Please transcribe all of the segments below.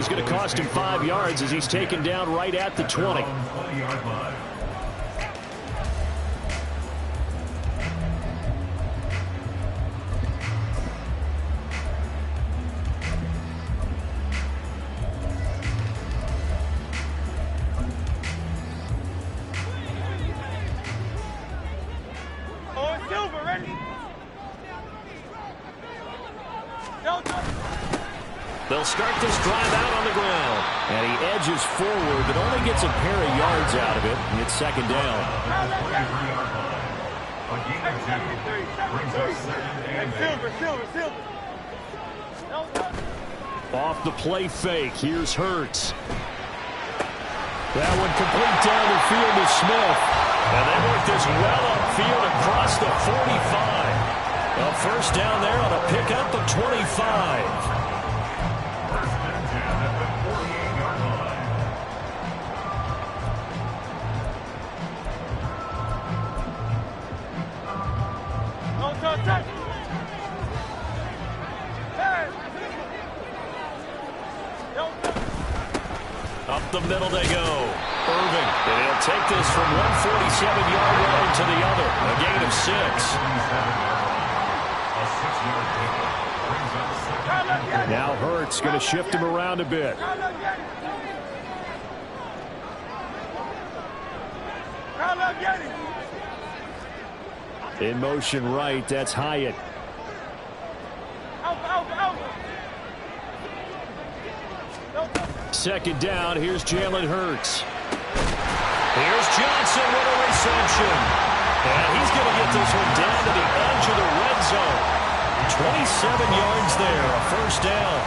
It's going to cost him 5 yards as he's taken down right at the 20. They'll start this drive out on the ground. And he edges forward, but only gets a pair of yards out of it. And it's second down. Off the play fake. Here's Hurts. That one complete down the field to Smith. And they work this well upfield across the 45. A first down there on a pickup of 25. Up the middle they go. Irving. And he'll take this from 147-yard line to the other. A gain of 6. Now Hurts going to shift him around a bit. In motion right, that's Hyatt. Second down, here's Jalen Hurts. Here's Johnson with a reception. And he's going to get this one down to the edge of the red zone. 27 yards there, a first down.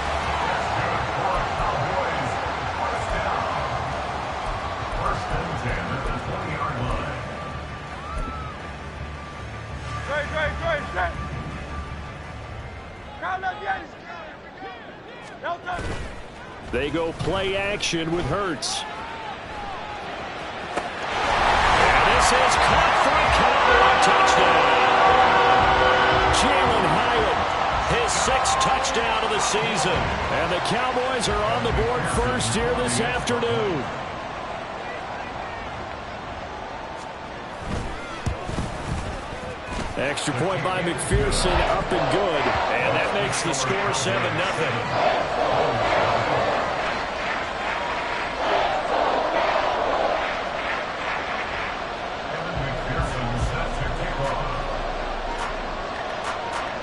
They go play action with Hurts. And this is caught for a Cowboy touchdown. Jalen Hyatt, his 6th touchdown of the season. And the Cowboys are on the board first here this afternoon. Extra point by McPherson, up and good. And that makes the score 7-0.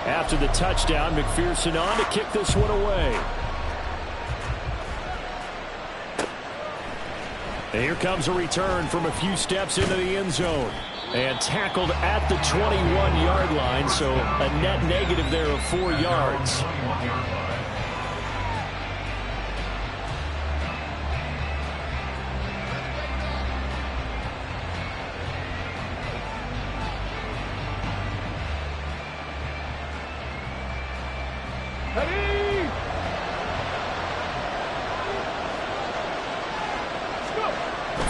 After the touchdown, McPherson on to kick this one away. And here comes a return from a few steps into the end zone. And tackled at the 21-yard line, so a net negative there of 4 yards.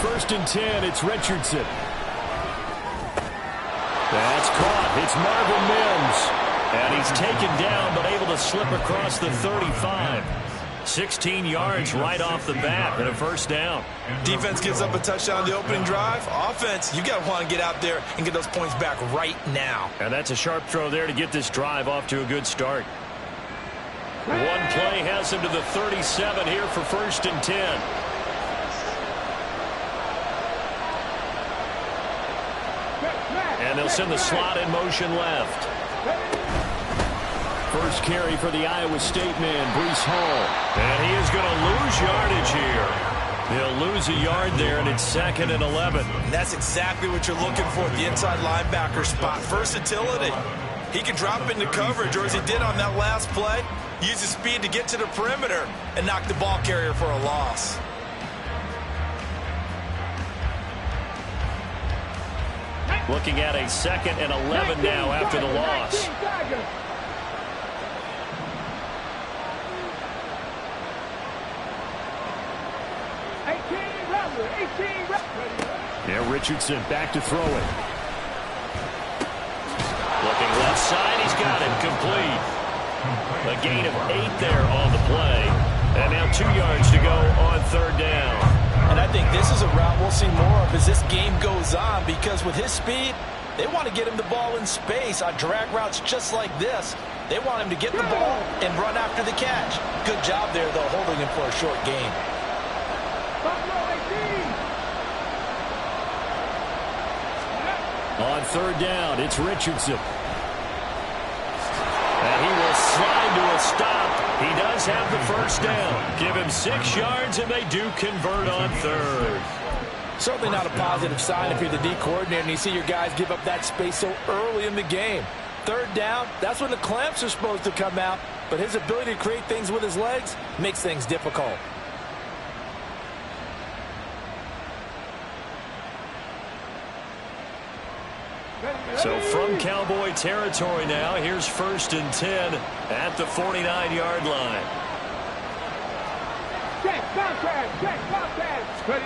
First and 10, it's Richardson. That's caught. It's Marvin Mims. And he's taken down, but able to slip across the 35. 16 yards right off the bat and a first down. Defense gives up a touchdown on the opening drive. Offense, you got to want to get out there and get those points back right now. And that's a sharp throw there to get this drive off to a good start. One play has him to the 37 here for first and 10. And they'll send the slot in motion left. First carry for the Iowa State man, Breece Hall. And he is going to lose yardage here. He'll lose a yard there, and it's 2nd and 11. And that's exactly what you're looking for at the inside linebacker spot. Versatility. He can drop into coverage, or as he did on that last play, use his speed to get to the perimeter and knock the ball carrier for a loss. Looking at a 2nd and 11 now after the loss. Yeah, Richardson back to throw it. Looking left side, he's got it complete. A gain of 8 there on the play. And now 2 yards to go on 3rd down. And I think this is a route we'll see more of as this game goes on, because with his speed, they want to get him the ball in space on drag routes just like this. They want him to get the ball and run after the catch. Good job there, though, holding him for a short gain. On 3rd down, it's Richardson. And he will slide to a stop. He does have the 1st down. Give him 6 yards, and they do convert on 3rd. Certainly not a positive sign if you're the D coordinator and you see your guys give up that space so early in the game. 3rd down, that's when the clamps are supposed to come out, but his ability to create things with his legs makes things difficult. So from Cowboy territory now, here's 1st and 10 at the 49-yard line. Check contact, ready.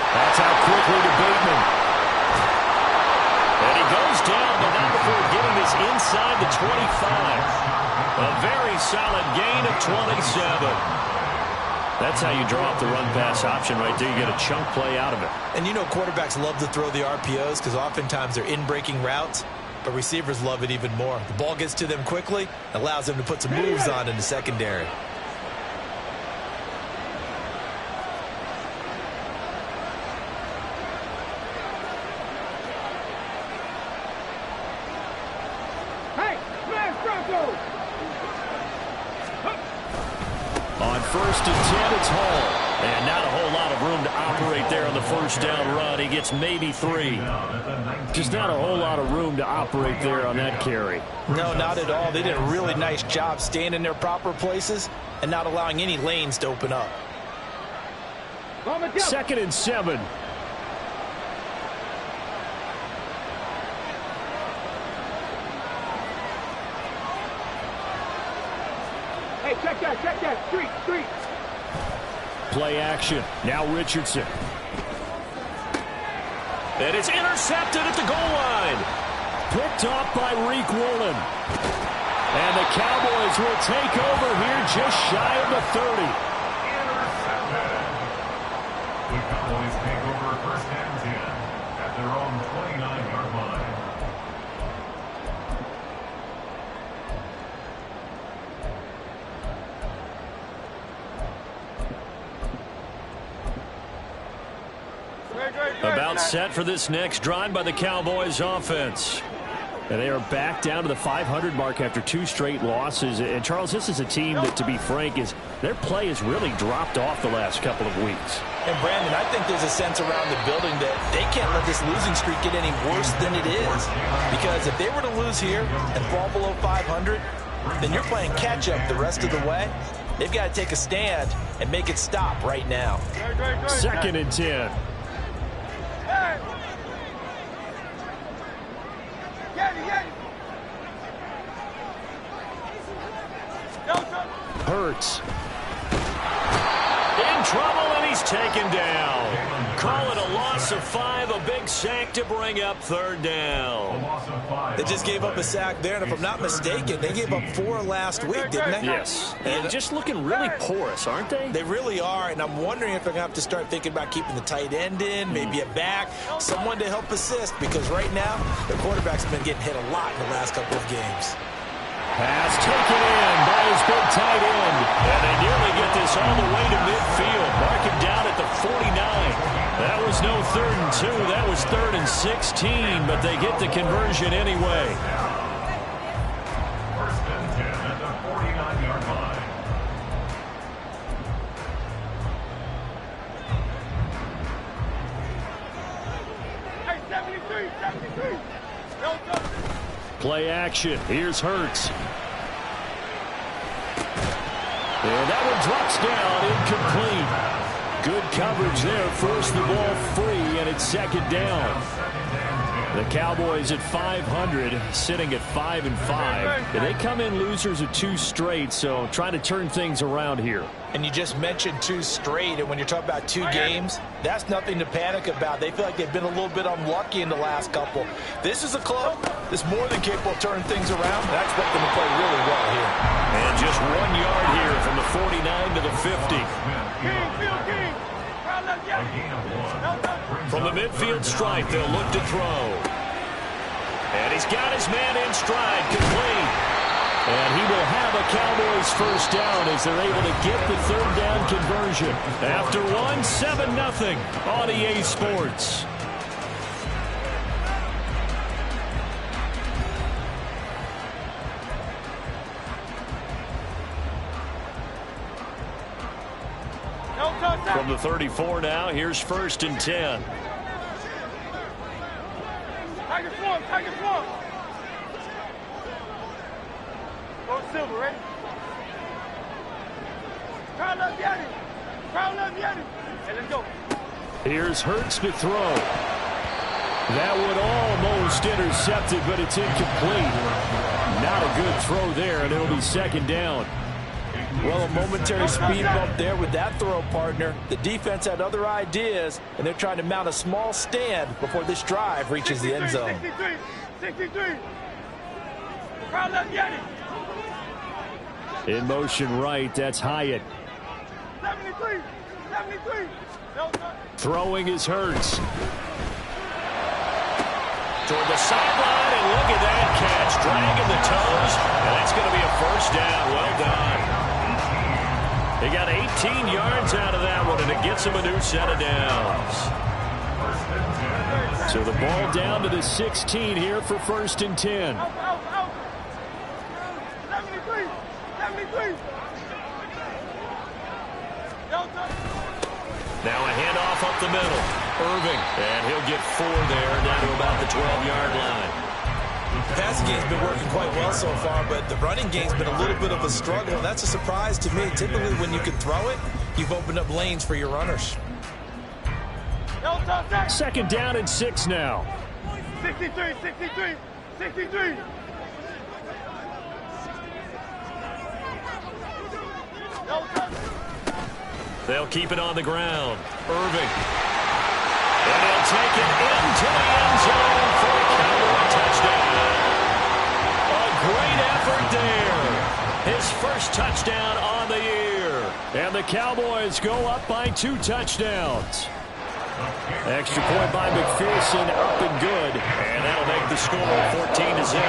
That's out quickly to Bateman. And he goes down, but not before getting this inside the 25. A very solid gain of 27. That's how you draw up the run-pass option right there. You get a chunk play out of it. And you know quarterbacks love to throw the RPOs because oftentimes they're in-breaking routes, but receivers love it even more. The ball gets to them quickly, allows them to put some moves on in the secondary. On 1st and 10, it's Hall. And not a whole lot of room to operate there on the 1st down run. He gets maybe 3. Just not a whole lot of room to operate there on that carry. No, not at all. They did a really nice job staying in their proper places and not allowing any lanes to open up. 2nd and 7. Hey, check that, street. Play action. Now Richardson. And it's intercepted at the goal line. Picked off by Reek Woolen. And the Cowboys will take over here just shy of the 30. Intercepted. The Cowboys take over 1st and 10 at their own 29-yard line. About set for this next drive by the Cowboys offense. And they are back down to the 500 mark after 2 straight losses. And, Charles, this is a team that, to be frank, their play has really dropped off the last couple of weeks. And, Brandon, I think there's a sense around the building that they can't let this losing streak get any worse than it is. Because if they were to lose here and fall below 500, then you're playing catch-up the rest of the way. They've got to take a stand and make it stop right now. 2nd and 10. Hurts. In trouble, and he's taken down. Call it a loss of 5, a big sack to bring up 3rd down. They just gave up a sack there, and if I'm not mistaken, they gave up 4 last week, didn't they? Yes. And just looking really porous, aren't they? They really are, and I'm wondering if they're going to have to start thinking about keeping the tight end in, maybe a back, someone to help assist, because right now, their quarterback's been getting hit a lot in the last couple of games. Pass taken in by his big tight end. And they nearly get this all the way to midfield. Mark him down at the 49. That was no 3rd and 2. That was 3rd and 16, but they get the conversion anyway. 1st and 10 at the 49-yard line. Hey, 73. Play action. Here's Hurts. And that one drops down, incomplete. Good coverage there. Forced the ball free, and it's 2nd down. The Cowboys at 500, sitting at 5-5. They come in losers of 2 straight, so trying to turn things around here. And you just mentioned 2 straight, and when you're talking about 2 games, that's nothing to panic about. They feel like they've been a little bit unlucky in the last couple. This is a club that's more than capable of turning things around, and I expect them to play really well here. And just 1 yard here from the 49 to the 50. From the midfield stripe, they'll look to throw. And he's got his man in stride, complete. And he will have a Cowboys first down as they're able to get the 3rd down conversion. After 7-0 on EA Sports. From the 34 now, here's 1st and 10. Tiger swarm, Tiger swarm. Go Silver, ready? Crowd up, Yanni. Crowd up, Yanni. And let's go. Here's Hurts to throw. That would almost intercept it, but it's incomplete. Not a good throw there, and it'll be 2nd down. Well, a momentary speed bump there with that throw, partner. The defense had other ideas, and they're trying to mount a small stand before this drive reaches the end zone. 63. Crowd up, Yanni. In motion right, that's Hyatt. 73. Throwing is Hurts. Toward the sideline, and look at that catch. Dragging the toes, and that's going to be a first down. Well done. They got 18 yards out of that one, and it gets them a new set of downs. So the ball down to the 16 here for 1st and 10. 73. Now a handoff up the middle. Irving, and he'll get 4 there, down to about the 12-yard line. The passing game's been working quite well so far, but the running game's been a little bit of a struggle, and that's a surprise to me. Typically, when you can throw it, you've opened up lanes for your runners. 2nd down and 6 now. 63. They'll keep it on the ground. Irving. And he'll take it into the end zone for a Cowboy touchdown. A great effort there. His first touchdown on the year. And the Cowboys go up by 2 touchdowns. Extra point by McPherson, up and good. And that'll make the score 14-0.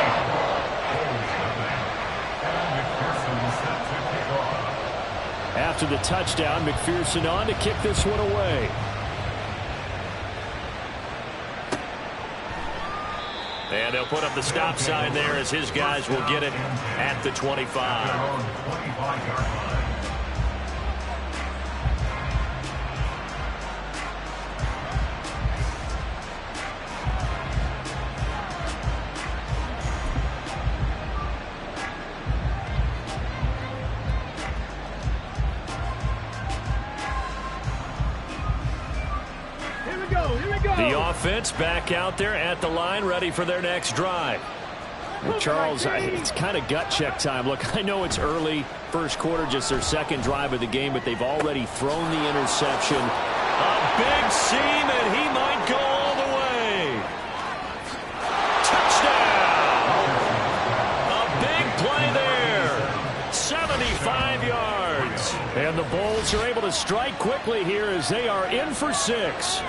After the touchdown, McPherson on to kick this one away. And they'll put up the stop sign there as his guys will get it at the 25. The offense back out there at the line, ready for their next drive. Well, Charles, it's kind of gut check time. Look, I know it's early, first quarter, just their 2nd drive of the game, but they've already thrown the interception. A big seam, and he might go all the way. Touchdown! A big play there. 75 yards. And the Bulls are able to strike quickly here as they are in for 6.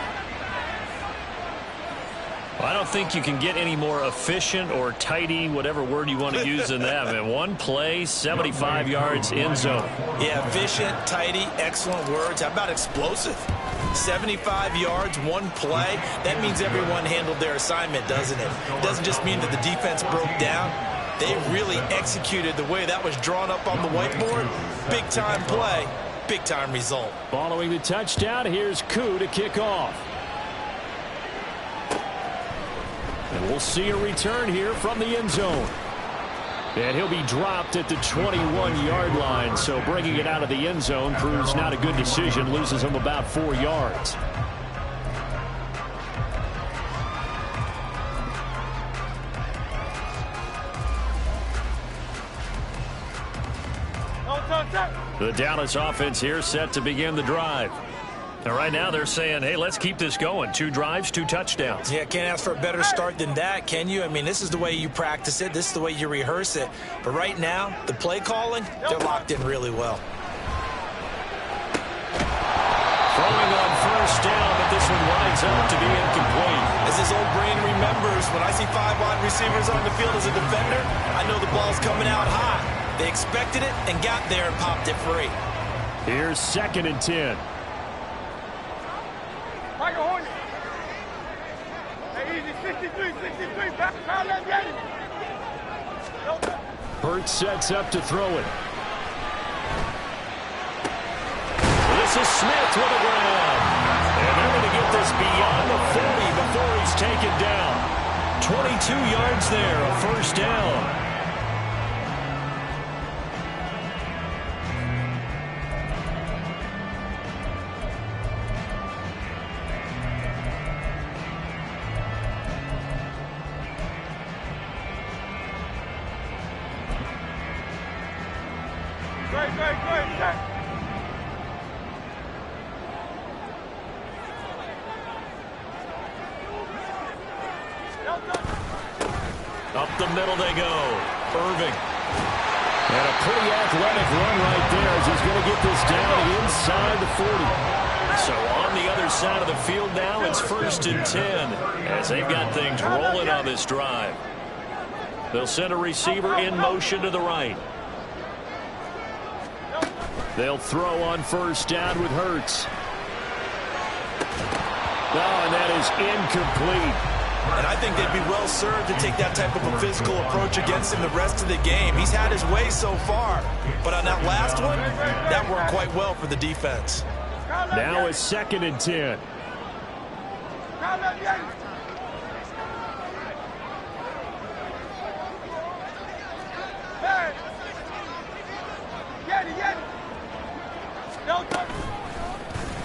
I don't think you can get any more efficient or tidy, whatever word you want to use than that. Man, 1 play, 75 yards, end zone. Yeah, efficient, tidy, excellent words. How about explosive? 75 yards, 1 play. That means everyone handled their assignment, doesn't it? It doesn't just mean that the defense broke down. They really executed the way that was drawn up on the whiteboard. Big-time play, big-time result. Following the touchdown, here's Koo to kick off. And we'll see a return here from the end zone. And he'll be dropped at the 21-yard line. So bringing it out of the end zone proves not a good decision. Loses him about 4 yards. The Dallas offense here set to begin the drive. And right now they're saying, hey, let's keep this going. 2 drives, 2 touchdowns. Yeah, can't ask for a better start than that, can you? I mean, this is the way you practice it. This is the way you rehearse it. But right now, the play calling, they're locked in really well. Throwing on first down, but this one winds up to be incomplete. As his old brain remembers, when I see 5 wide receivers on the field as a defender, I know the ball's coming out high. They expected it and got there and popped it free. Here's 2nd and 10. Michael Hornet. Hey, easy, 63, back, foul left, get it. Hurts sets up to throw it. This is Smith with a grab. And they're going to get this beyond the 40 before he's taken down. 22 yards there, a first down. Great. Up the middle they go. Irving. And a pretty athletic run right there as he's going to get this down inside the 40. So on the other side of the field now, it's 1st and 10 as they've got things rolling on this drive. They'll send a receiver in motion to the right. They'll throw on first down with Hurts. Oh, and that is incomplete. And I think they'd be well served to take that type of a physical approach against him the rest of the game. He's had his way so far. But on that last one, that worked quite well for the defense. Now it's 2nd and 10.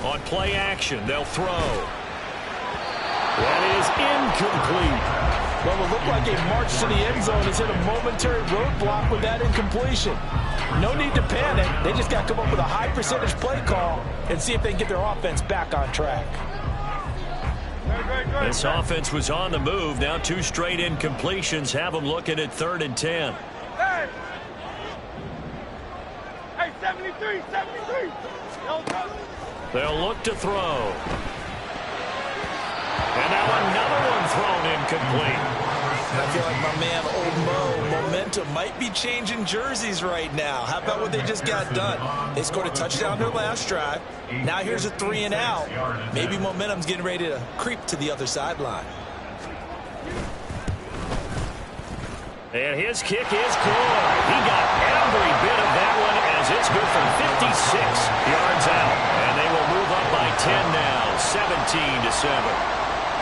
On play action, they'll throw. That is incomplete. Well, it looked like a march to the end zone has hit a momentary roadblock with that incompletion. No need to panic. They just got to come up with a high percentage play call and see if they can get their offense back on track. This offense was on the move. Now 2 straight incompletions have them looking at 3rd and 10. Hey, 73. They'll look to throw. And now another one thrown incomplete. I feel like my man, Old Mo, momentum might be changing jerseys right now. How about what they just got done? They scored a touchdown their last drive. Now here's a 3 and out. Maybe momentum's getting ready to creep to the other sideline. And his kick is good. He got every bit of that one as it's good for 56 yards out. And they will move up by 10 now, 17-7.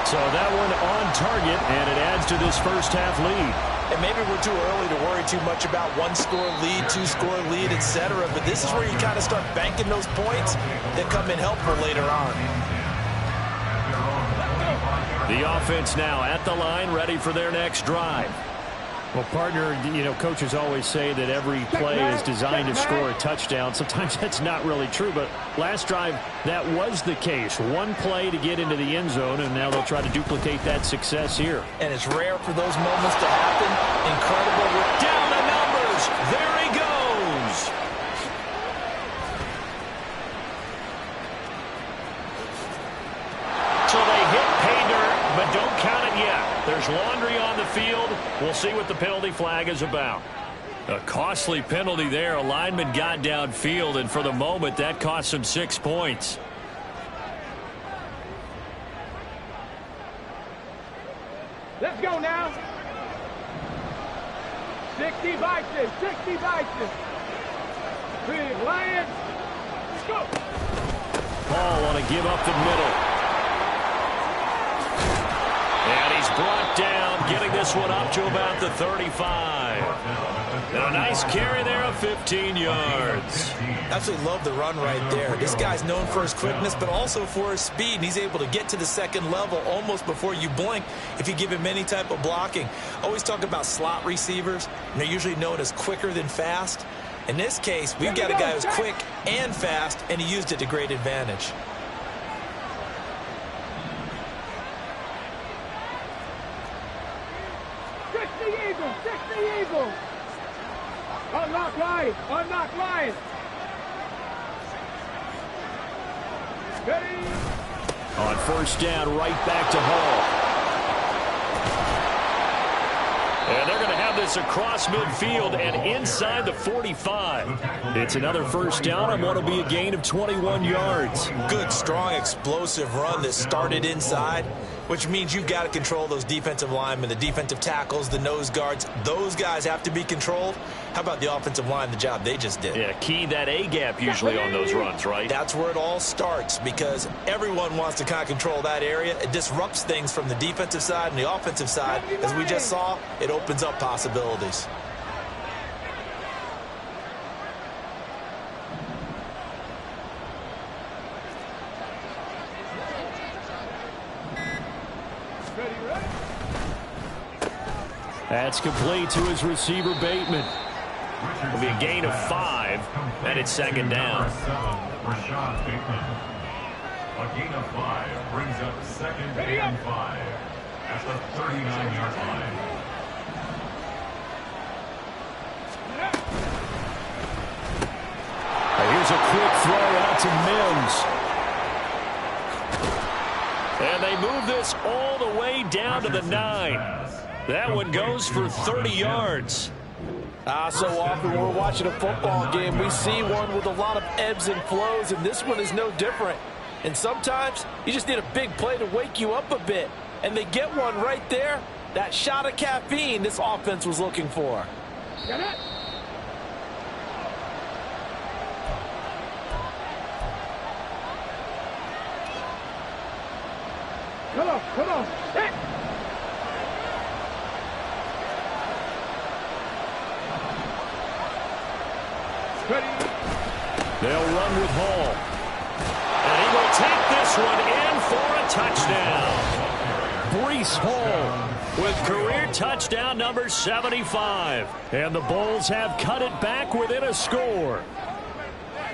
So that one on target, and it adds to this first half lead. And maybe we're too early to worry too much about 1-score lead, 2-score lead, etc. But this is where you kind of start banking those points that come in helpful later on. The offense now at the line, ready for their next drive. Well, partner, coaches always say that every play is designed to score a touchdown. Sometimes that's not really true, but last drive, that was the case. One play to get into the end zone, and now they'll try to duplicate that success here. And it's rare for those moments to happen. Incredible. Down the numbers. There he goes. So they hit pay dirt, but don't count it yet. There's laundry on the field. We'll see what the penalty flag is about. A costly penalty there. A lineman got downfield, and for the moment, that cost him 6 points. Let's go now. 60 Vikings, 60 Vikings. Big Lions. Let's go. Paul want to give up the middle. And he's brought down, getting this one up to about the 35. And a nice carry there of 15 yards. Absolutely love the run right there. This guy's known for his quickness, but also for his speed. And he's able to get to the second level almost before you blink if you give him any type of blocking. Always talk about slot receivers. And they're usually known as quicker than fast. In this case, we've got a guy who's quick and fast, and he used it to great advantage. Fix the eagle! Fix the eagle! Unlock line! Unlock line! Ready? On first down, right back to Hall. And they're going to have this across midfield and inside the 45. It's another first down on what will be a gain of 21 yards. Good, strong, explosive run that started inside, which means you've got to control those defensive linemen, the defensive tackles, the nose guards. Those guys have to be controlled. How about the offensive line, the job they just did? Yeah, key that A-gap usually on those runs, right? That's where it all starts, because everyone wants to kind of control that area. It disrupts things from the defensive side and the offensive side. As we just saw, it opens up possibilities. That's complete to his receiver, Bateman. It'll be a gain of 5, and it's second down. Rashad Bateman. A gain of 5 brings up second and 5 at the 39-yard line. Here's a quick throw out to Mims. And they move this all the way down to the 9. That one goes for 30 yards. So often when we're watching a football game, we see one with a lot of ebbs and flows, and this one is no different. And sometimes you just need a big play to wake you up a bit. And they get one right there. That shot of caffeine this offense was looking for. Get it? Come on, come on. Hit. Ready. They'll run with Hall. And he will take this one in for a touchdown. Breece Hall with career touchdown number 75. And the Bulls have cut it back within a score.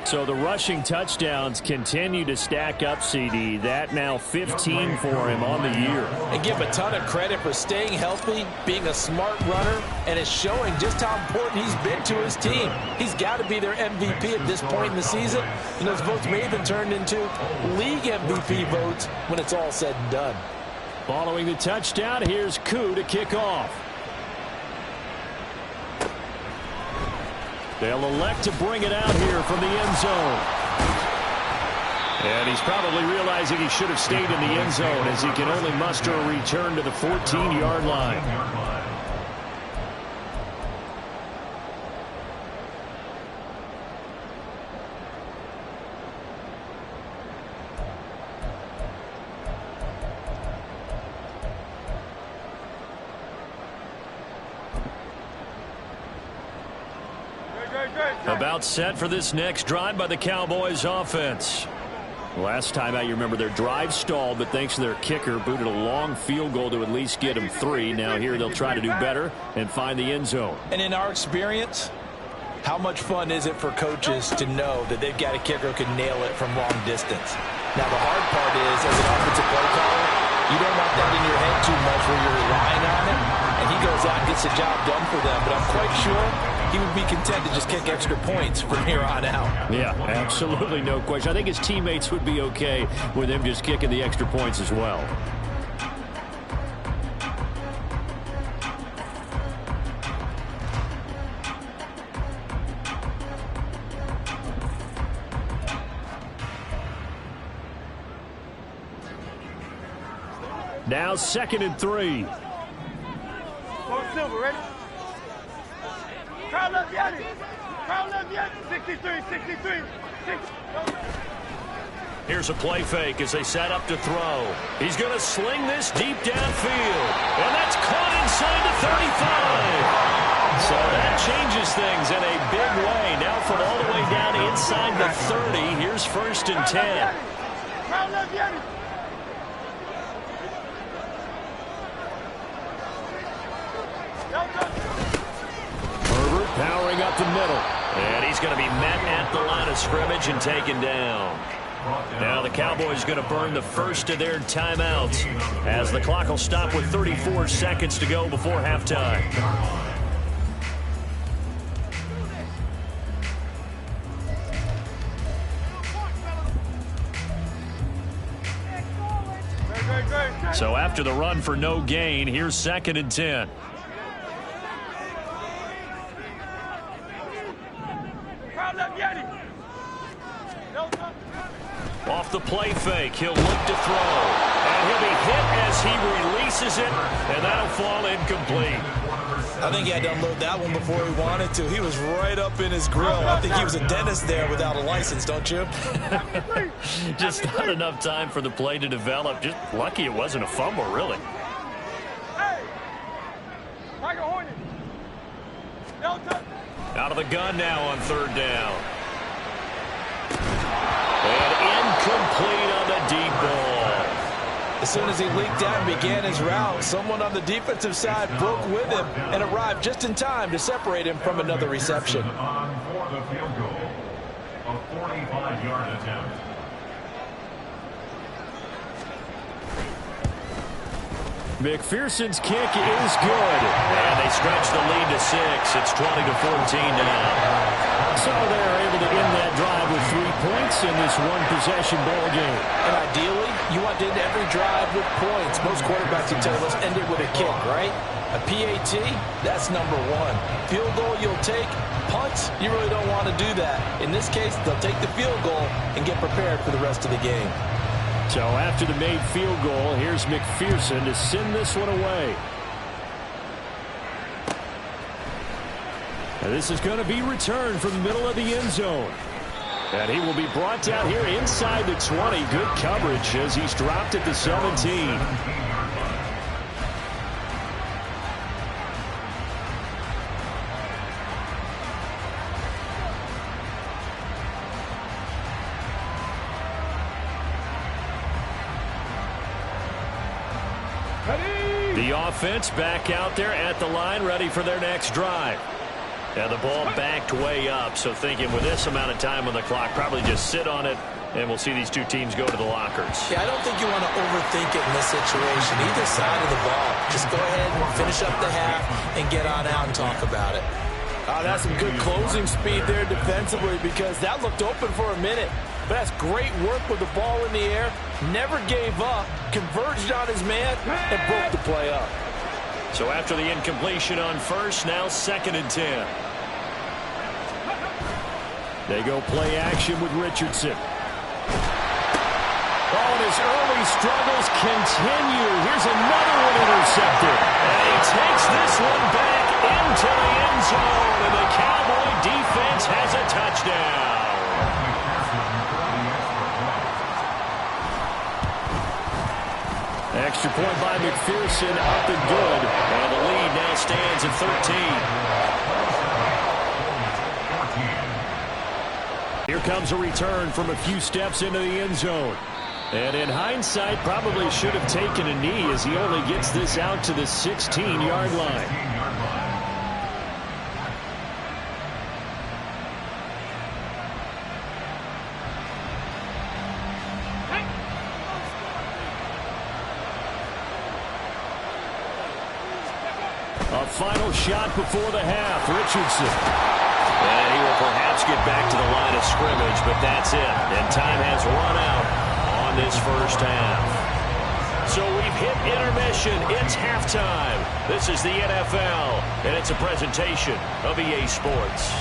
So the rushing touchdowns continue to stack up, CD. That now 15 for him on the year. And give him a ton of credit for staying healthy, being a smart runner, and it's showing just how important he's been to his team. He's got to be their MVP at this point in the season, and those votes may have been turned into league MVP votes when it's all said and done. Following the touchdown, here's Koo to kick off. They'll elect to bring it out here from the end zone. And he's probably realizing he should have stayed in the end zone as he can only muster a return to the 14-yard line. About set for this next drive by the Cowboys offense. Last time out, you remember their drive stalled, but thanks to their kicker, booted a long field goal to at least get them 3. Now here they'll try to do better and find the end zone. And in our experience, how much fun is it for coaches to know that they've got a kicker who can nail it from long distance? Now the hard part is, as an offensive play caller, you don't want that in your head too much where you're relying on it, and he goes out and gets the job done for them. But I'm quite sure he would be content to just kick extra points from here on out. Yeah, absolutely no question. I think his teammates would be okay with him just kicking the extra points as well. Now 2nd and 3. Go Silver, ready? Crowd left Yanni. Crowd left Yanni. 63, 63. Here's a play fake as they set up to throw. He's going to sling this deep downfield. And that's caught inside the 35. So that changes things in a big way. Now from all the way down inside the 30. Here's 1st and 10. Crowd left Yanni. Herbert powering up the middle. And going to be met at the line of scrimmage and taken down. Now the Cowboys going to burn the first of their timeouts as the clock will stop with 34 seconds to go before halftime. So after the run for no gain, here's 2nd and 10. Off the play fake, he'll look to throw. And he'll be hit as he releases it, and that'll fall incomplete. I think he had to unload that one before he wanted to. He was right up in his grill. I think he was a dentist there without a license, don't you? Just not enough time for the play to develop. Just lucky it wasn't a fumble, really. Out of the gun now on 3rd down. And incomplete on the deep ball. As soon as he leaked out and began his route, someone on the defensive side broke with him and arrived just in time to separate him from another reception. On for the field goal, a 45-yard attempt. McPherson's kick is good. And they stretch the lead to 6. It's 20-14 now. So they're able to end that drive with 3 points in this one-possession ball game. And ideally, you want to end every drive with points. Most quarterbacks will tell you, let's end it with a kick, right? A PAT, that's number 1. Field goal you'll take. Punts, you really don't want to do that. In this case, they'll take the field goal and get prepared for the rest of the game. So after the made field goal, here's McPherson to send this one away. And this is going to be returned from the middle of the end zone. And he will be brought down here inside the 20. Good coverage as he's dropped at the 17. The offense back out there at the line, ready for their next drive. And the ball backed way up, so thinking with this amount of time on the clock, probably just sit on it, and we'll see these two teams go to the lockers. Yeah, I don't think you want to overthink it in this situation, either side of the ball. Just go ahead and finish up the half and get on out and talk about it. That's some good closing speed there defensively because that looked open for a minute. But that's great work with the ball in the air. Never gave up, converged on his man, and broke the play up. So after the incompletion on first, now 2nd and 10. They go play action with Richardson. Oh, and his early struggles continue. Here's another one intercepted. And he takes this one back into the end zone. And the Cowboy defense has a touchdown. Extra point by McPherson, up and good. And the lead now stands at 13. Here comes a return from a few steps into the end zone. And in hindsight, probably should have taken a knee as he only gets this out to the 16-yard line. A final shot before the half. Richardson. And he will perhaps get back to the line of scrimmage, but that's it. And time has run out on this first half. So we've hit intermission. It's halftime. This is the NFL, and it's a presentation of EA Sports.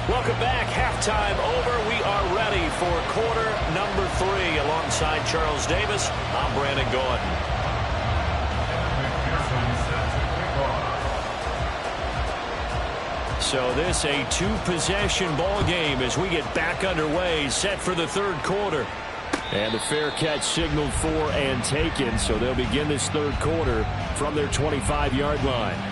Welcome back. Halftime over. We are ready for quarter number 3. Alongside Charles Davis, I'm Brandon Gordon. So this a 2-possession ball game as we get back underway, set for the third quarter. And the fair catch signaled for and taken, so they'll begin this third quarter from their 25-yard line.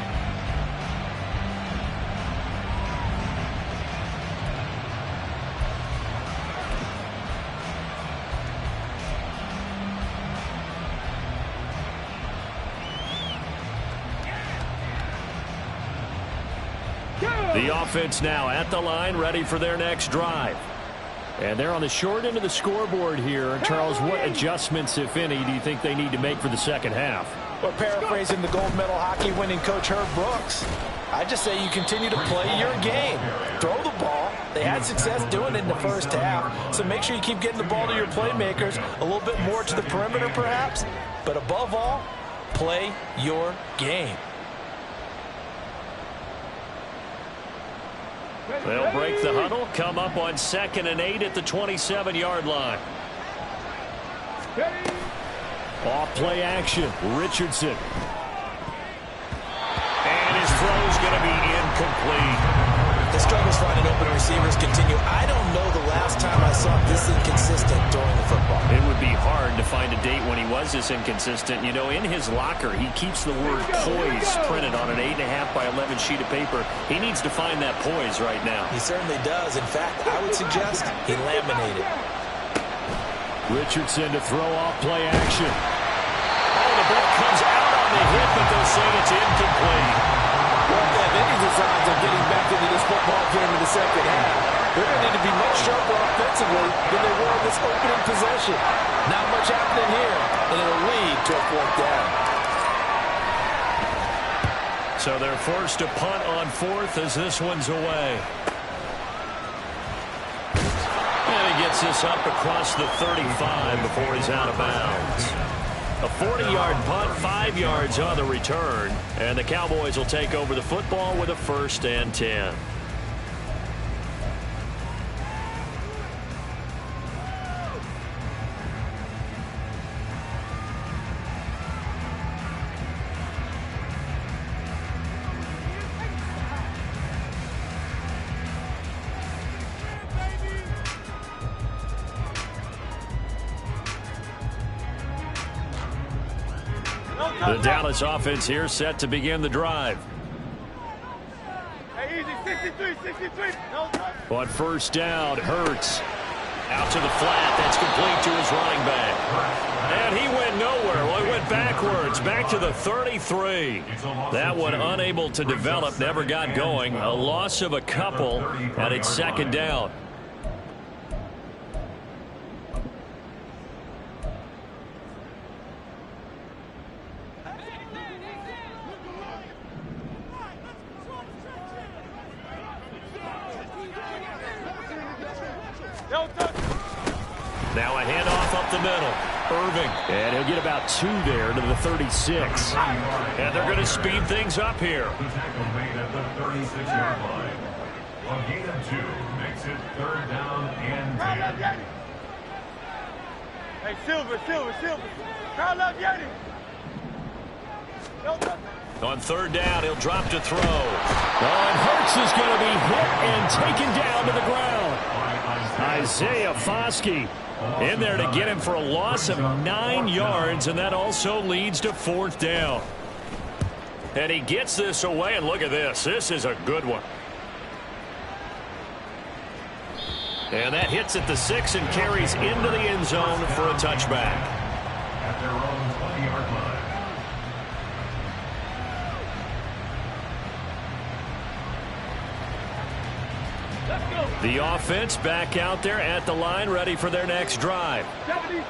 The offense now at the line, ready for their next drive. And they're on the short end of the scoreboard here. Charles, what adjustments, if any, do you think they need to make for the second half? Well, paraphrasing the gold medal hockey winning coach Herb Brooks, I just say you continue to play your game. Throw the ball. They had success doing it in the first half, so make sure you keep getting the ball to your playmakers, a little bit more to the perimeter perhaps, but above all, play your game. They'll break the huddle, come up on 2nd and 8 at the 27-yard line. Off play action, Richardson. And his throw's going to be incomplete. The struggles finding open receivers continue. I don't know the last time I saw this inconsistent during the football. It would be hard to find a date when he was this inconsistent. You know, in his locker, he keeps the word poise printed on an 8.5 by 11 sheet of paper. He needs to find that poise right now. He certainly does. In fact, I would suggest he laminated. Richardson to throw off play action. Oh, the ball comes out on the hit, but they'll say it's incomplete. Well, if they have any designs of getting back into this football game in the second half, they're going to need to be much sharper offensively than they were in this opening possession. Not much happening here, and it'll lead to a 4th down. So they're forced to punt on 4th as this one's away. And he gets this up across the 35 before he's out of bounds. A 40-yard punt, 5 yards on the return, and the Cowboys will take over the football with a 1st and 10. The Dallas offense here set to begin the drive. Hey, easy, 63. On 1st down, Hurts. Out to the flat. That's complete to his running back. And he went nowhere. Well, he went backwards. Back to the 33. That one unable to develop. Never got going. A loss of a couple. And it's 2nd down. Now a handoff up the middle. Irving. And he'll get about 2 there to the 36. And they're going to speed things up here. The tackle made at the 36-yard line. A gain of 2 makes it 3rd down and 10. Hey, Silver. Carl up, Yeti. On 3rd down, he'll drop to throw. And Hurts is going to be hit and taken down to the ground. Isaiah Foskey in there to get him for a loss of 9 yards, and that also leads to 4th down. And he gets this away, and look at this. This is a good one. And that hits at the 6 and carries into the end zone for a touchback. At their own 20-yard line. The offense back out there at the line, ready for their next drive.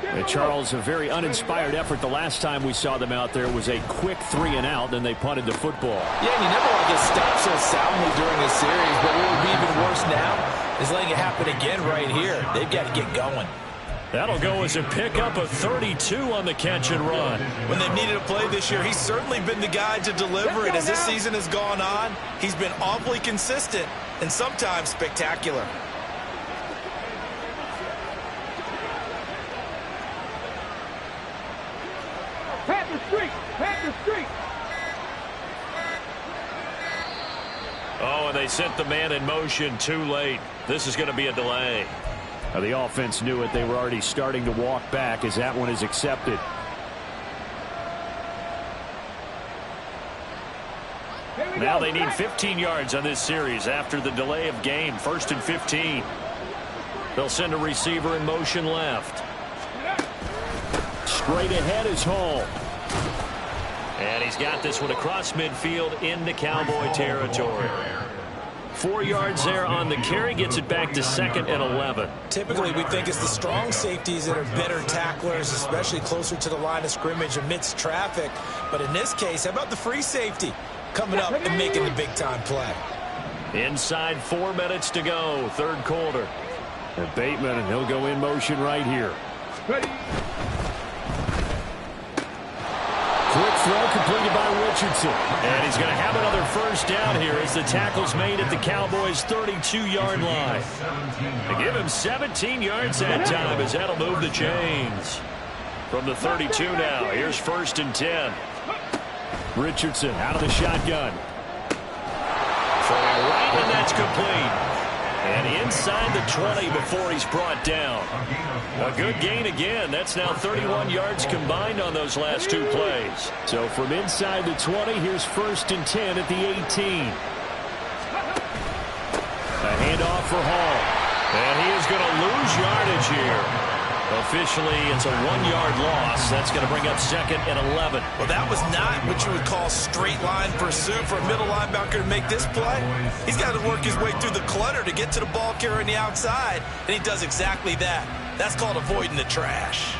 And Charles, a very uninspired effort the last time we saw them out there was a quick 3-and-out, and they punted the football. Yeah, and you never want to get stopped so soundly during a series, but what would be even worse now is letting it happen again right here. They've got to get going. That'll go as a pickup of 32 on the catch and run. When they've needed a play this year, he's certainly been the guy to deliver it. As this season has gone on, he's been awfully consistent and sometimes spectacular. Pat the street. Oh, and they sent the man in motion too late. This is going to be a delay. The offense knew it. They were already starting to walk back as that one is accepted. Now they need 15 yards on this series after the delay of game. 1st and 15. They'll send a receiver in motion left. Straight ahead is Hall. And he's got this one across midfield into Cowboy territory. 4 yards there on the carry, gets it back to 2nd and 11. Typically, we think it's the strong safeties that are better tacklers, especially closer to the line of scrimmage amidst traffic. But in this case, how about the free safety coming up and making the big-time play? Inside 4 minutes to go, 3rd quarter. And Bateman, and he'll go in motion right here. Ready. Quick throw completed by Richardson. And he's going to have another first down here as the tackle's made at the Cowboys' 32-yard line. They give him 17 yards that time as that'll move the chains. From the 32 now, here's 1st and 10. Richardson out of the shotgun. Throwing right, and that's complete. And inside the 20 before he's brought down. A good gain again. That's now 31 yards combined on those last 2 plays. So from inside the 20, here's 1st and 10 at the 18. A handoff for Hall. And he is going to lose yardage here. Officially, it's a 1-yard loss. That's going to bring up 2nd and 11. Well, that was not what you would call straight line pursuit for a middle linebacker to make this play. He's got to work his way through the clutter to get to the ball carrier on the outside, and he does exactly that. That's called avoiding the trash.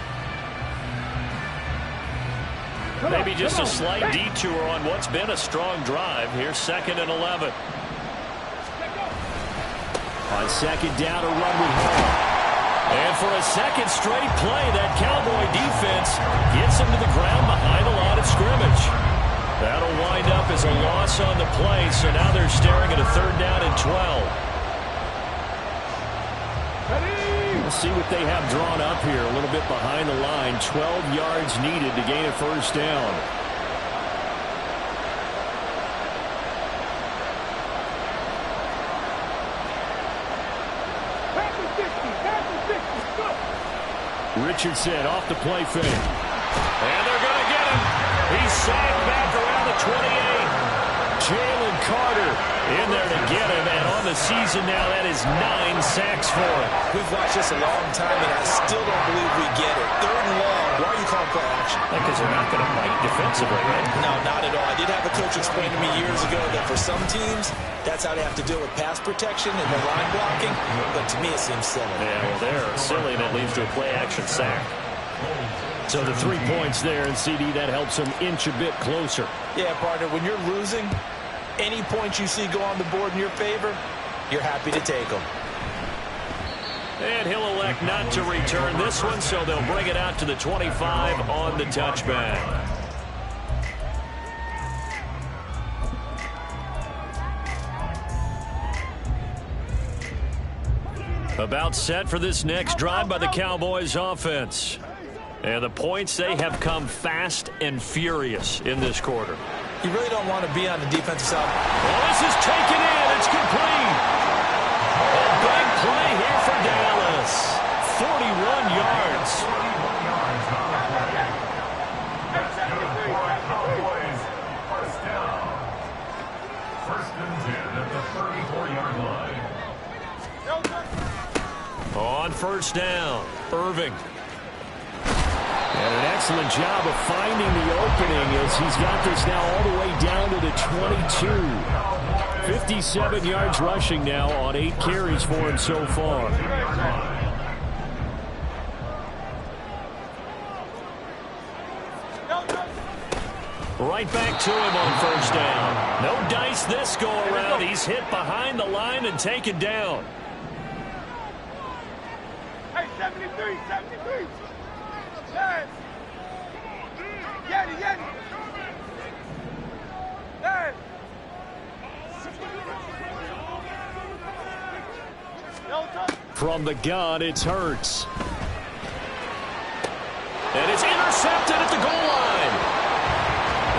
Maybe just a slight detour on what's been a strong drive. Here's 2nd and 11. On 2nd down, a run with Hall. And for a second straight play, that Cowboy defense gets him to the ground behind the line of scrimmage. That'll wind up as a loss on the play, so now they're staring at a 3rd down and 12. Let's see what they have drawn up here. A little bit behind the line. 12 yards needed to gain a 1st down. Richardson off the play fake. And they're going to get him. He's sagged back around the 28. Jalen Carter in there to get him. And on the season now, that is 9 sacks for him. We've watched this a long time, and I still don't believe we get it. 3rd and long. Why are you calling play action? Because they're not going to bite defensively, right? No, not at all. I did have a coach explain to me years ago that for some teams, that's how they have to deal with pass protection and their line blocking. But to me, it seems silly. Yeah, well, they're silly, and it leads to a play-action sack. So the 3 points there, and CD, that helps them inch a bit closer. Yeah, partner, when you're losing, any points you see go on the board in your favor, you're happy to take them. And he'll elect not to return this one, so they'll bring it out to the 25 on the touchback. About set for this next drive by the Cowboys offense. And the points, they have come fast and furious in this quarter. You really don't want to be on the defensive side. Well, this is taken in. It's complete. A big play here for Dallas. 41 yards. Cowboys, 1st down. 1st and 10 at the 34-yard line. On 1st down, Irving. And an excellent job of finding the opening as he's got this now all the way down to the 22. 57 yards rushing now on 8 carries for him so far. Right back to him on 1st down. No dice this go around. He's hit behind the line and taken down. Hey, 73, 73. Yes. Get it, get it. Yes. From the gun, it's Hurts. And it's intercepted at the goal line.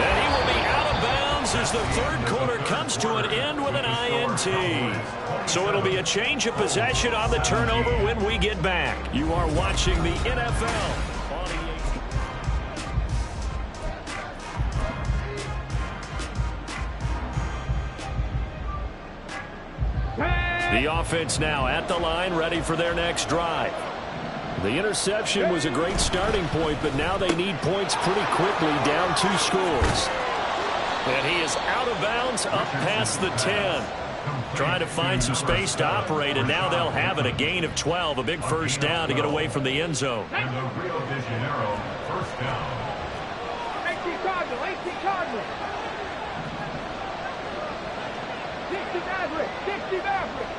And he will be out of bounds as the 3rd quarter comes to an end with an INT. So it'll be a change of possession on the turnover when we get back. You are watching the NFL. The offense now at the line, ready for their next drive. The interception was a great starting point, but now they need points pretty quickly, down 2 scores. And he is out of bounds up past the 10. Trying to find some space to operate, and now they'll have it. A gain of 12, a big first down to get away from the end zone. And the Rio de Janeiro first down. 18 Cardinal, 18 Cardinal. 60 Maverick, 60 Maverick.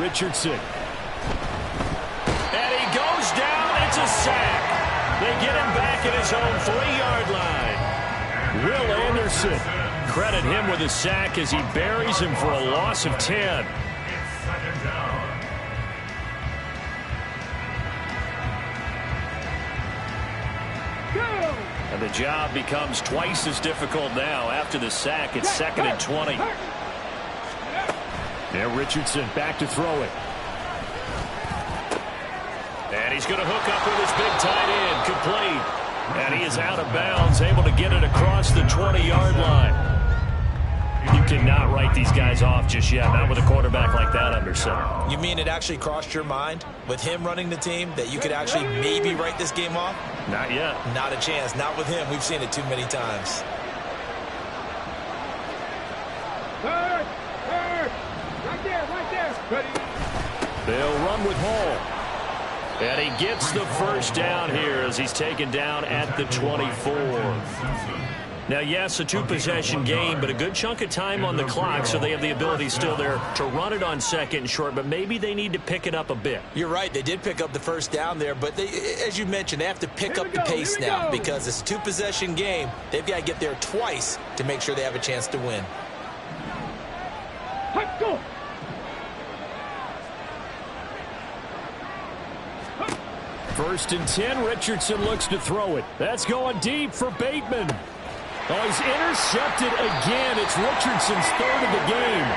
Richardson. And he goes down. It's a sack. They get him back at his own 3-yard line. Will Anderson. Credit him with a sack as he buries him for a loss of 10. It's second down. And the job becomes twice as difficult now. After the sack, it's 2nd and 20. Now Richardson back to throw it. And he's going to hook up with his big tight end. Complete. And he is out of bounds, able to get it across the 20-yard line. You cannot write these guys off just yet, not with a quarterback like that under center. You mean it actually crossed your mind with him running the team that you could actually maybe write this game off? Not yet. Not a chance. Not with him. We've seen it too many times. Third. Right there. Ready. They'll run with Hall. And he gets the first down here as he's taken down at the 24. Now, yes, a 2-possession game, but a good chunk of time on the clock, so they have the ability still there to run it on 2nd and short, but maybe they need to pick it up a bit. You're right. They did pick up the first down there, but they, as you mentioned, they have to pick up the pace now because it's a 2-possession game. They've got to get there twice to make sure they have a chance to win. Let's go. First and 10, Richardson looks to throw it. That's going deep for Bateman. Oh, he's intercepted again. It's Richardson's 3rd of the game.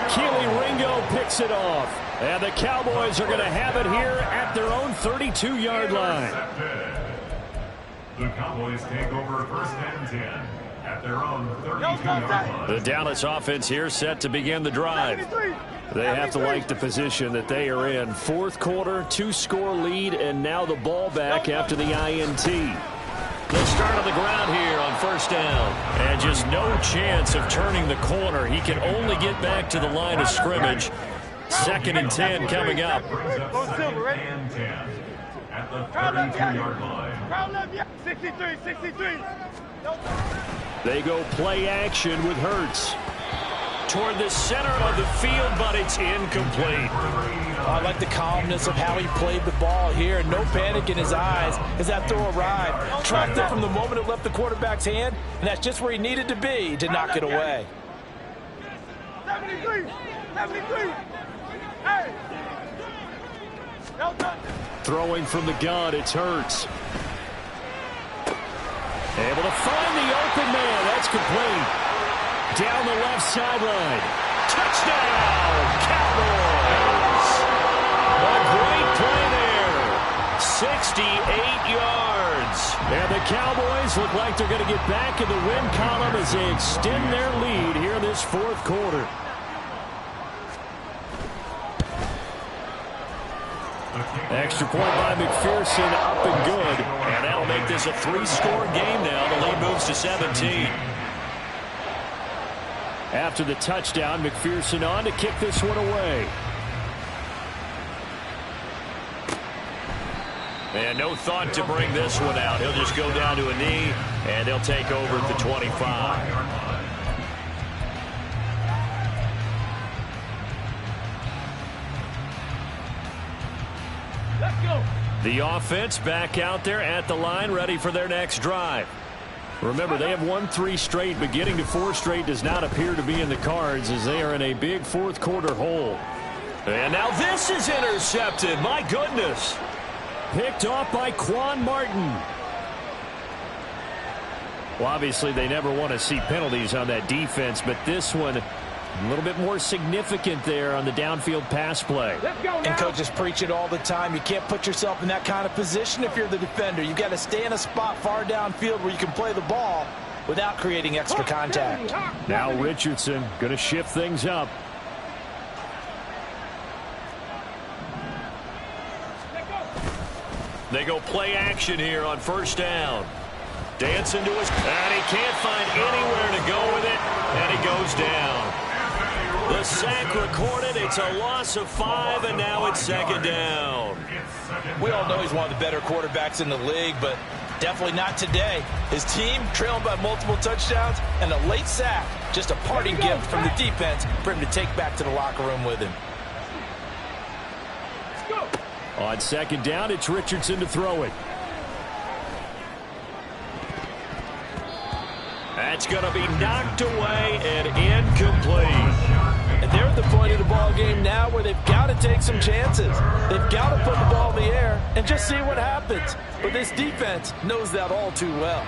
Keely Ringo picks it off. And the Cowboys are going to have it here at their own 32-yard line. The Cowboys take over 1st and 10 at their own 32-yard line. The Dallas offense here set to begin the drive. They have to like the position that they are in. 4th quarter, 2-score lead, and now the ball back after the INT. They'll start on the ground here on 1st down. And just no chance of turning the corner. He can only get back to the line of scrimmage. 2nd and 10 coming up. Brings up 2nd and 10 at the 32-yard line. 63. They go play action with Hurts. Toward the center of the field, but it's incomplete. I like the calmness of how he played the ball here. No panic in his eyes as that throw arrived. Tracked it from the moment it left the quarterback's hand, and that's just where he needed to be to knock it away. 73. Hey. Well done. Throwing from the gun, it's Hurts. Able to find the open man. That's complete. Down the left sideline. Touchdown, Cowboys. A great play there. 68 yards. And the Cowboys look like they're going to get back in the win column as they extend their lead here in this 4th quarter. Extra point by McPherson, up and good. And that'll make this a 3-score game now. The lead moves to 17. After the touchdown, McPherson on to kick this one away. And no thought to bring this one out. He'll just go down to a knee, and they'll take over at the 25. Let's go. The offense back out there at the line, ready for their next drive. Remember, they have won 3 straight, but getting to 4 straight does not appear to be in the cards as they are in a big 4th quarter hole. And now this is intercepted. My goodness. Picked off by Quan Martin. Well, obviously, they never want to see penalties on that defense, but this one a little bit more significant there on the downfield pass play. Let's go now. And coaches preach it all the time. You can't put yourself in that kind of position if you're the defender. You've got to stay in a spot far downfield where you can play the ball without creating extra contact. Now Richardson going to shift things up. They go play action here on 1st down. Dancing to his, and he can't find anywhere to go with it, and he goes down. sack recorded. It's a loss of 5, and now it's second down. We all know he's one of the better quarterbacks in the league, but definitely not today. His team trailing by multiple touchdowns and a late sack. Just a parting gift from the defense for him to take back to the locker room with him. On second down, it's Richardson to throw it. That's going to be knocked away and incomplete. And they're at the point of the ball game now where they've got to take some chances. They've got to put the ball in the air and just see what happens. But this defense knows that all too well.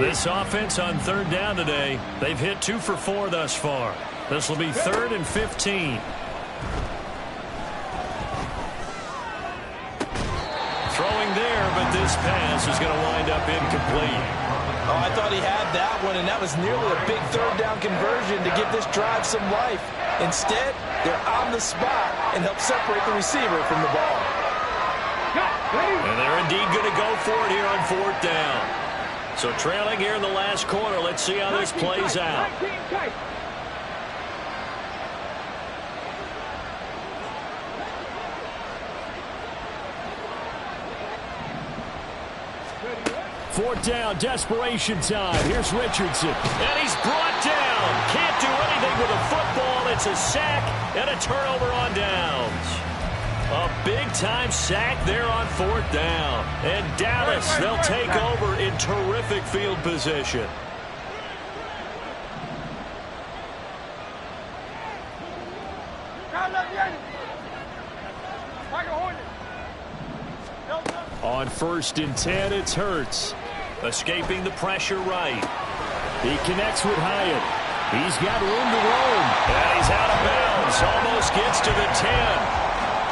This offense on third down today, they've hit 2 for 4 thus far. This will be 3rd and 15. Throwing there, but this pass is going to wind up incomplete. Oh, I thought he had that one, and that was nearly a big third down conversion to give this drive some life. Instead, they're on the spot and help separate the receiver from the ball. And they're indeed going to go for it here on 4th down. So trailing here in the last quarter, let's see how this plays out. Fourth down, desperation time. Here's Richardson. And he's brought down. Can't do anything with a football. It's a sack and a turnover on downs. A big-time sack there on 4th down. And Dallas, they'll take over in terrific field position. On 1st and 10, it's Hurts. Escaping the pressure right. He connects with Hyatt. He's got room to roam. And he's out of bounds. Almost gets to the 10.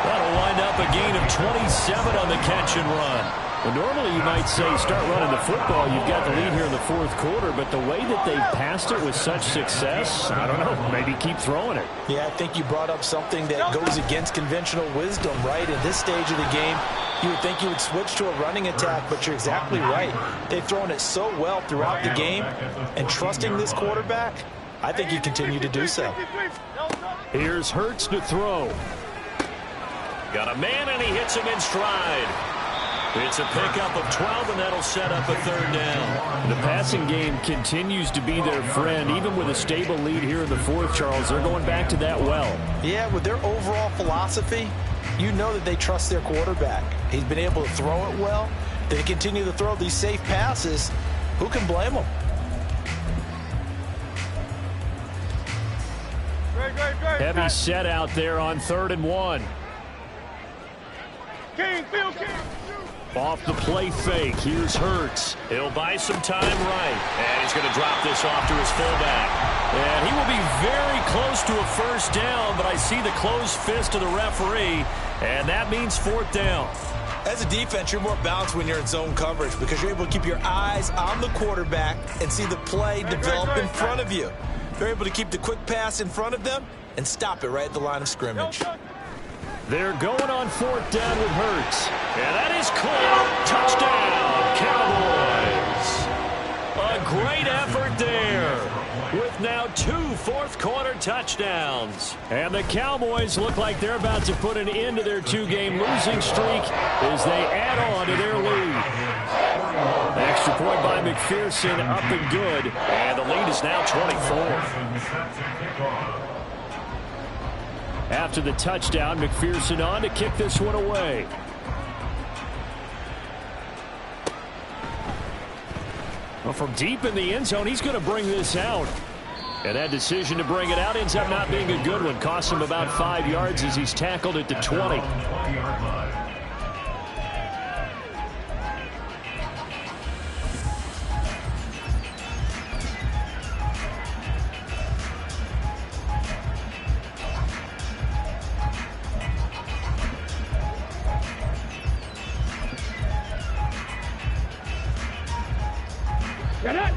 That'll wind up a gain of 27 on the catch and run. Well, normally you might say start running the football. You've got the lead here in the 4th quarter, but the way that they passed it with such success, I don't know, maybe keep throwing it. Yeah, I think you brought up something that goes against conventional wisdom, right? In this stage of the game, you would think you would switch to a running attack, but you're exactly right. They've thrown it so well throughout the game, and trusting this quarterback, I think you continue to do so. Here's Hurts to throw. Got a man, and he hits him in stride. It's a pickup of 12, and that'll set up a 3rd down. The passing game continues to be their friend. Even with a stable lead here in the 4th, Charles, they're going back to that well. Yeah, with their overall philosophy, you know that they trust their quarterback. He's been able to throw it well. They continue to throw these safe passes. Who can blame them? Heavy set out there on 3rd and 1. King. Off the play fake. Here's Hurts. He'll buy some time right. And he's going to drop this off to his fullback. And he will be very close to a 1st down, but I see the closed fist of the referee, and that means 4th down. As a defense, you're more balanced when you're in zone coverage because you're able to keep your eyes on the quarterback and see the play develop in front of you. They're able to keep the quick pass in front of them and stop it right at the line of scrimmage. They're going on 4th down with Hurts. And that is caught. Touchdown, Cowboys. A great effort there with now 2 4th-quarter touchdowns. And the Cowboys look like they're about to put an end to their 2-game losing streak as they add on to their lead. The extra point by McPherson up and good. And the lead is now 24. After the touchdown, McPherson on to kick this one away. Well, from deep in the end zone, he's going to bring this out. And that decision to bring it out ends up not being a good one. Costs him about 5 yards as he's tackled at the 20.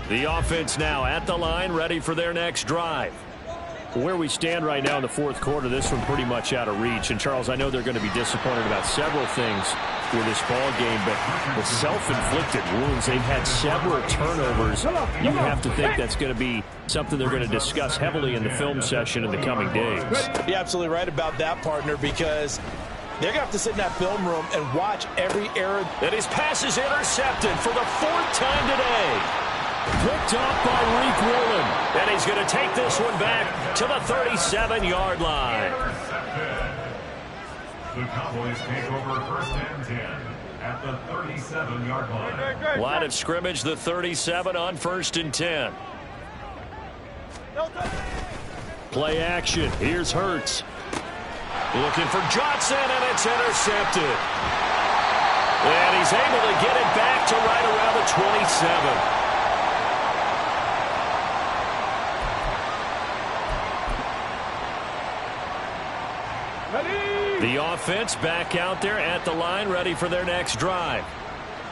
The offense now at the line, ready for their next drive. Where we stand right now in the 4th quarter, this one pretty much out of reach. And, Charles, I know they're going to be disappointed about several things. with this ball game, but the self-inflicted wounds, they've had several turnovers. You have to think that's going to be something they're going to discuss heavily in the film session in the coming days. You're absolutely right about that, partner, because they're going to have to sit in that film room and watch every error. And his pass is intercepted for the 4th time today. Picked off by Reek Woolen. And he's going to take this one back to the 37-yard line. The Cowboys take over 1st and 10 at the 37-yard line. Line of scrimmage, the 37 on 1st and 10. Play action. Here's Hurts. Looking for Johnson, and it's intercepted. And he's able to get it back to right around the 27. The offense back out there at the line, ready for their next drive.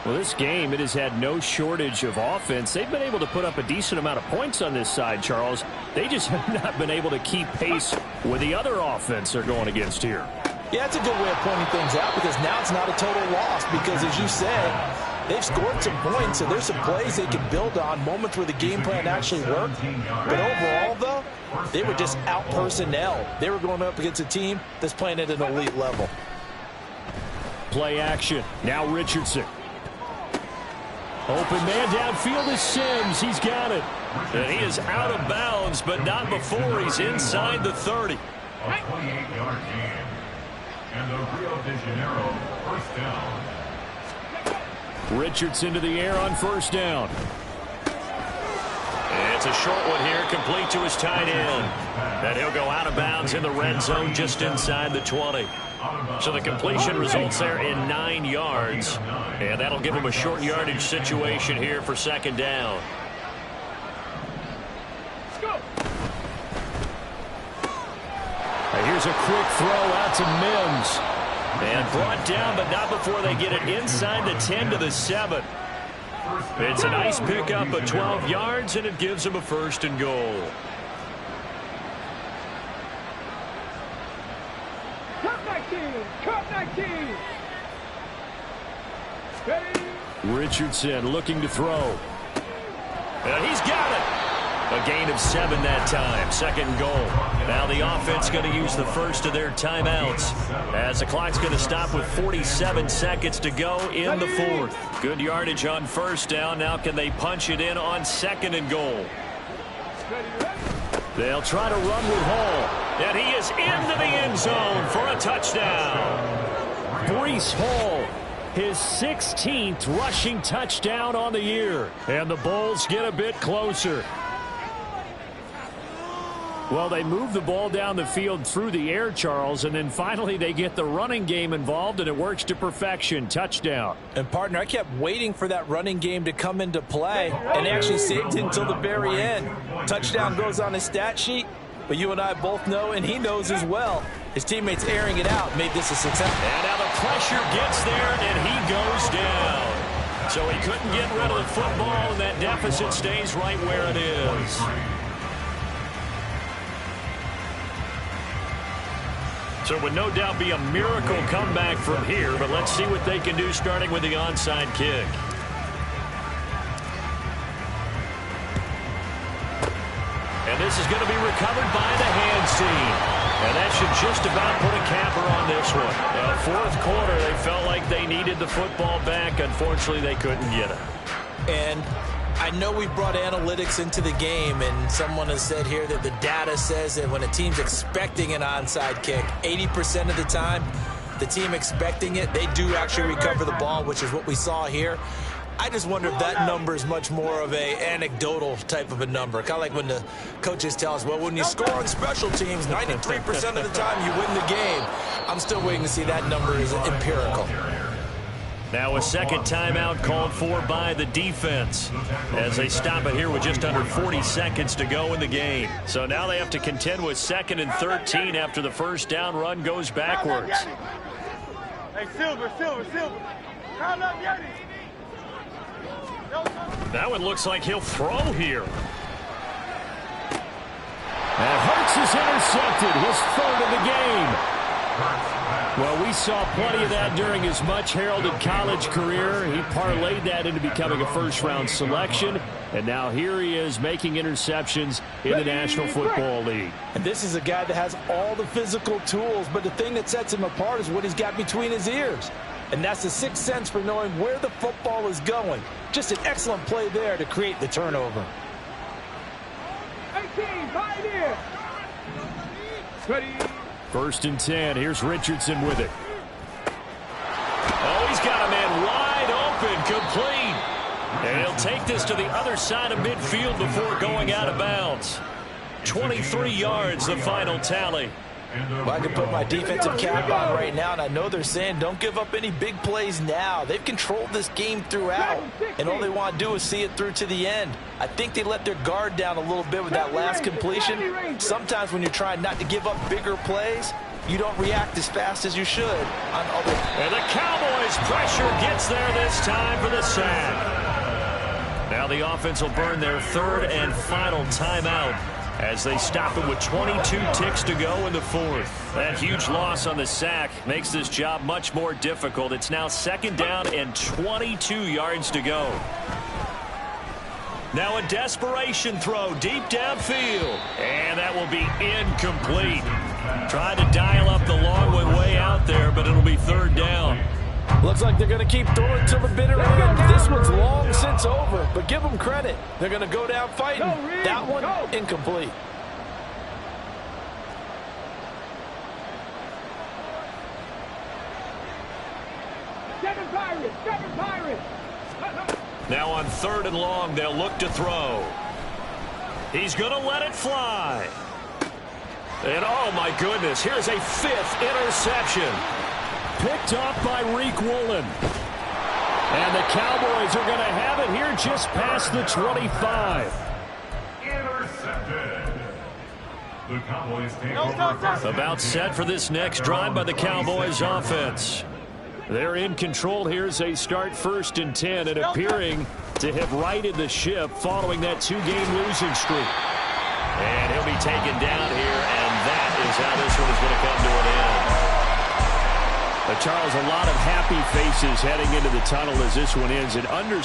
Well, this game, it has had no shortage of offense. They've been able to put up a decent amount of points on this side, Charles. They just have not been able to keep pace with the other offense they're going against here. Yeah, it's a good way of pointing things out because now it's not a total loss because, as you said, they've scored some points, so there's some plays they can build on, moments where the game plan actually worked. But overall, though, they were just out personnel. They were going up against a team that's playing at an elite level. Play action. Now Richardson. Open man downfield is Sims. He's got it. And he is out of bounds, but not before he's inside the 30. A 28-yard gain. And the Rio de Janeiro 1st down. Richardson to the air on 1st down. It's a short one here, complete to his tight end. And he'll go out of bounds in the red zone just inside the 20. So the completion results there in 9 yards. And that'll give him a short yardage situation here for 2nd down. And here's a quick throw out to Mims. And brought down, but not before they get it inside the 10 to the 7. It's a nice pickup of 12 yards, and it gives him a 1st and goal. Cut 19! Richardson looking to throw. And he's got it. A gain of 7 that time. 2nd and goal. Now the offense going to use the first of their timeouts as the clock's going to stop with 47 seconds to go in the 4th. Good yardage on 1st down. Now can they punch it in on 2nd and goal? They'll try to run with Hall. And he is into the end zone for a touchdown. Breece Hall, his 16th rushing touchdown on the year. And the Bulls get a bit closer. Well, they move the ball down the field through the air, Charles, and then finally they get the running game involved, and it works to perfection. Touchdown. And, partner, I kept waiting for that running game to come into play, and actually saved it until the very end. Touchdown goes on his stat sheet, but you and I both know, and he knows as well, his teammates airing it out made this a success. And now the pressure gets there, and he goes down. So he couldn't get rid of the football, and that deficit stays right where it is. So it would no doubt be a miracle comeback from here, but let's see what they can do starting with the onside kick. And this is going to be recovered by the hands team. And that should just about put a capper on this one. Now, 4th quarter, they felt like they needed the football back. Unfortunately, they couldn't get it. And I know we brought analytics into the game, and someone has said here that the data says that when a team's expecting an onside kick, 80% of the time, the team expecting it, they do actually recover the ball, which is what we saw here. I just wonder if that number is much more of a anecdotal type of a number. Kind of like when the coaches tell us, well, when you score on special teams, 93% of the time you win the game. I'm still waiting to see that number is empirical. Now a 2nd timeout called for by the defense as they stop it here with just under 40 seconds to go in the game. So now they have to contend with 2nd and 13 after the 1st down run goes backwards. Hey, Silver. Count up, Yeti. That one looks like he'll throw here. And Hurts is intercepted, his 3rd of the game. Well, we saw plenty of that during his much-heralded college career. He parlayed that into becoming a first-round selection, and now here he is making interceptions in the National Football League. And this is a guy that has all the physical tools, but the thing that sets him apart is what he's got between his ears. And that's the sixth sense for knowing where the football is going. Just an excellent play there to create the turnover. 18, pioneer. Ready. 1st and 10. Here's Richardson with it. Oh, he's got a man wide open, complete. And he'll take this to the other side of midfield before going out of bounds. 23 yards, the final tally. Well, I can put my defensive cap on right now, and I know they're saying don't give up any big plays now. They've controlled this game throughout, and all they want to do is see it through to the end. I think they let their guard down a little bit with that last completion. Sometimes when you're trying not to give up bigger plays, you don't react as fast as you should on other. And the Cowboys' pressure gets there this time for the sack. Now the offense will burn their 3rd and final timeout as they stop it with 22 ticks to go in the 4th. That huge loss on the sack makes this job much more difficult. It's now 2nd down and 22 yards to go. Now a desperation throw deep downfield. And that will be incomplete. Tried to dial up the long one way out there, but it'll be 3rd down. Looks like they're going to keep throwing till the bitter end. This one's long since over, but give them credit. They're going to go down fighting. That one, incomplete. Seven Pirates. Now on 3rd and long, they'll look to throw. He's going to let it fly. And oh my goodness, here's a 5th interception. Picked off by Reek Woolen. And the Cowboys are going to have it here just past the 25. Intercepted. The Cowboys take over. About set for this next drive by the Cowboys offense. They're in control here as they start 1st and 10 and appearing to have righted the ship following that 2-game losing streak. And he'll be taken down here, and that is how this one is going to come to an end. Charles, a lot of happy faces heading into the tunnel as this one ends. It